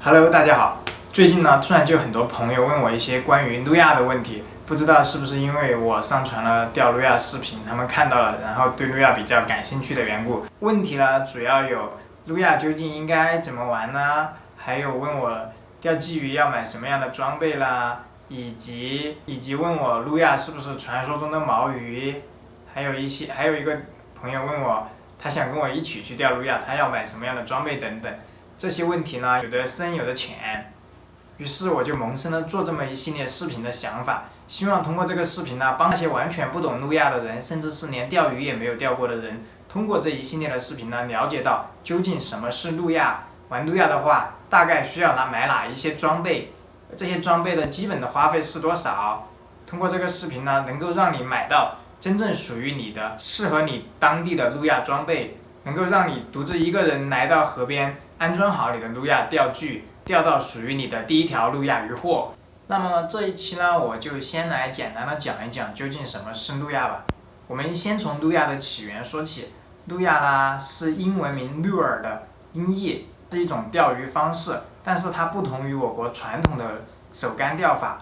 Hello， 大家好。最近呢，突然就很多朋友问我一些关于路亚的问题，不知道是不是因为我上传了钓路亚视频，他们看到了，然后对路亚比较感兴趣的缘故。问题呢，主要有路亚究竟应该怎么玩呢？还有问我钓鲫鱼要买什么样的装备啦，以及问我路亚是不是传说中的毛鱼，还有一个朋友问我，他想跟我一起去钓路亚，他要买什么样的装备等等。这些问题呢，有的深有的浅，于是我就萌生了做这么一系列视频的想法，希望通过这个视频呢，帮那些完全不懂路亚的人，甚至是连钓鱼也没有钓过的人，通过这一系列的视频呢，了解到究竟什么是路亚，玩路亚的话，大概需要买哪一些装备，这些装备的基本的花费是多少。通过这个视频呢，能够让你买到真正属于你的、适合你当地的路亚装备，能够让你独自一个人来到河边，安装好你的路亚钓具，钓到属于你的第一条路亚渔获。那么这一期呢，我就先来简单的讲一讲究竟什么是路亚吧。我们先从路亚的起源说起。路亚啦是英文名 lure 的音译，是一种钓鱼方式，但是它不同于我国传统的手竿钓法。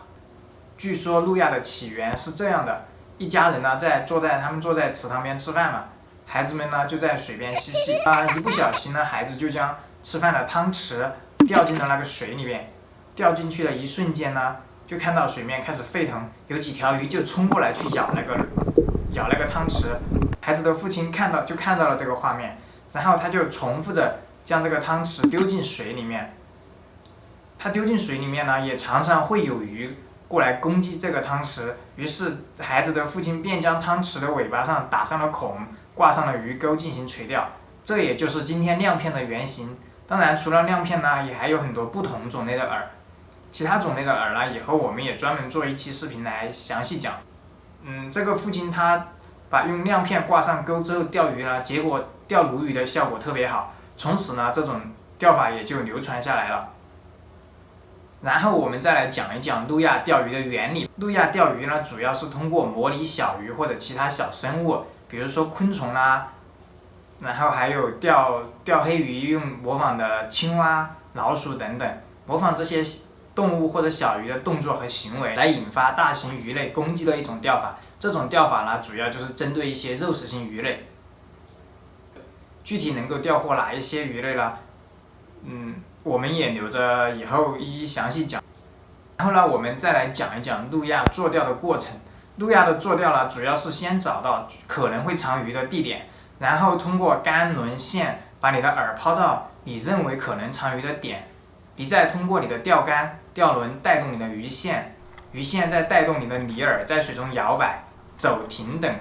据说路亚的起源是这样的：一家人呢他们坐在池塘边吃饭嘛，孩子们呢就在水边嬉戏一不小心呢，孩子就将吃饭的汤匙掉进了那个水里面。掉进去的一瞬间呢，就看到水面开始沸腾，有几条鱼就冲过来去咬那个汤匙。孩子的父亲看到了这个画面，然后他就重复着将这个汤匙丢进水里面。他丢进水里面呢，也常常会有鱼过来攻击这个汤匙，于是孩子的父亲便将汤匙的尾巴上打上了孔，挂上了鱼钩进行垂钓。这也就是今天亮片的原型。当然除了亮片呢，也还有很多不同种类的饵，其他种类的饵呢，以后我们也专门做一期视频来详细讲。这个父亲他把用亮片挂上钩之后钓鱼呢，结果钓鲈鱼的效果特别好，从此呢这种钓法也就流传下来了。然后我们再来讲一讲路亚钓鱼的原理。路亚钓鱼呢，主要是通过模拟小鱼或者其他小生物，比如说昆虫啦，然后还有钓黑鱼用模仿的青蛙、老鼠等等，模仿这些动物或者小鱼的动作和行为，来引发大型鱼类攻击的一种钓法。这种钓法呢，主要就是针对一些肉食性鱼类。具体能够钓获哪一些鱼类呢？我们也留着以后一一详细讲。然后呢，我们再来讲一讲路亚做钓的过程。路亚的做钓呢，主要是先找到可能会藏鱼的地点，然后通过竿、轮、线把你的饵抛到你认为可能藏鱼的点，你再通过你的钓竿、钓轮带动你的鱼线，鱼线再带动你的拟饵在水中摇摆、走、停等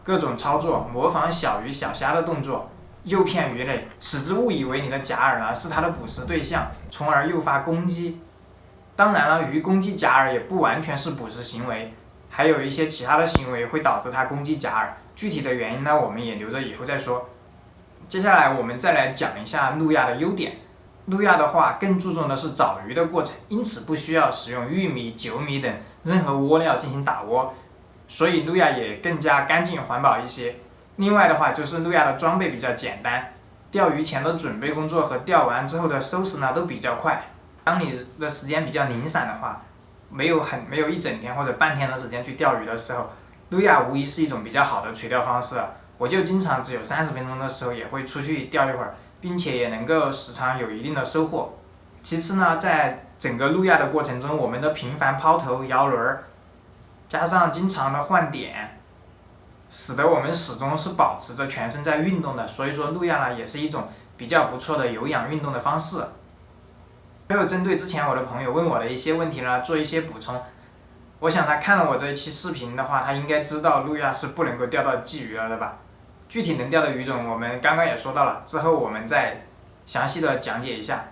各种操作，模仿小鱼小虾的动作，诱骗鱼类，使之误以为你的假饵呢是它的捕食对象，从而诱发攻击。当然了，鱼攻击假饵也不完全是捕食行为，还有一些其他的行为会导致它攻击假饵，具体的原因呢，我们也留着以后再说。接下来我们再来讲一下路亚的优点。路亚的话更注重的是找鱼的过程，因此不需要使用玉米、酒米等任何窝料进行打窝，所以路亚也更加干净环保一些。另外的话就是路亚的装备比较简单，钓鱼前的准备工作和钓完之后的收拾呢都比较快。当你的时间比较零散的话，没有一整天或者半天的时间去钓鱼的时候，路亚无疑是一种比较好的垂钓方式。我就经常只有30分钟的时候也会出去钓一会儿，并且也能够时常有一定的收获。其次呢，在整个路亚的过程中，我们的频繁抛投、摇轮，加上经常的换点，使得我们始终是保持着全身在运动的，所以说路亚呢也是一种比较不错的有氧运动的方式。最后针对之前我的朋友问我的一些问题呢，做一些补充。我想他看了我这一期视频的话，他应该知道路亚是不能够钓到鲫鱼了的吧？具体能钓的鱼种我们刚刚也说到了，之后我们再详细的讲解一下。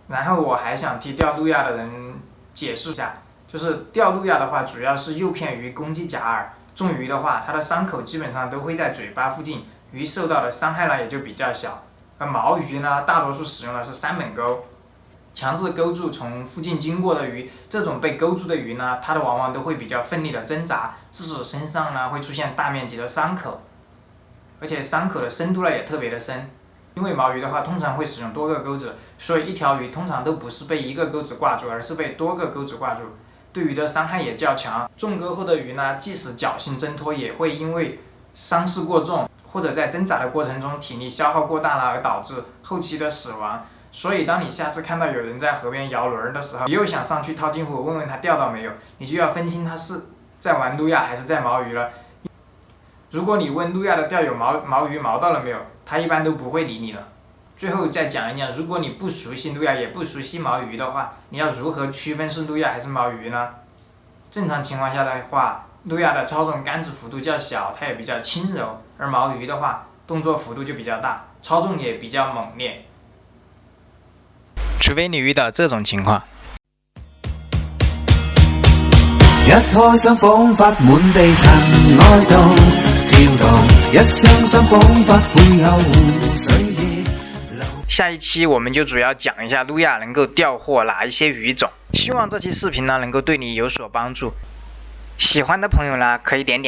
然后我还想替钓路亚的人解释一下，就是钓路亚的话，主要是诱骗鱼攻击假饵。中鱼的话，它的伤口基本上都会在嘴巴附近，鱼受到的伤害呢也就比较小。而毛鱼呢，大多数使用的是3本钩，强制勾住从附近经过的鱼。这种被勾住的鱼呢，它往往都会比较奋力的挣扎，致使身上呢会出现大面积的伤口，而且伤口的深度呢也特别的深。因为毛鱼的话通常会使用多个钩子，所以一条鱼通常都不是被一个钩子挂住，而是被多个钩子挂住，对鱼的伤害也较强。中钩后的鱼呢，即使侥幸挣脱，也会因为伤势过重，或者在挣扎的过程中体力消耗过大了而导致后期的死亡。所以当你下次看到有人在河边摇轮的时候，你又想上去套近乎问问他钓到没有，你就要分清他是在玩路亚还是在毛鱼了。如果你问路亚的钓友毛鱼毛到了没有，他一般都不会理你了。最后再讲一讲，如果你不熟悉路亚也不熟悉毛鱼的话，你要如何区分是路亚还是毛鱼呢？正常情况下的话，路亚的操纵杆子幅度较小，它也比较轻柔，而毛鱼的话动作幅度就比较大，操纵也比较猛烈。除非你遇到这种情况。一開心彷彿滿地塵埃動跳動，一傷心彷彿會有湖水熱。下一期我们就主要讲一下路亚能够钓获哪一些鱼种，希望这期视频呢能够对你有所帮助。喜欢的朋友呢可以点点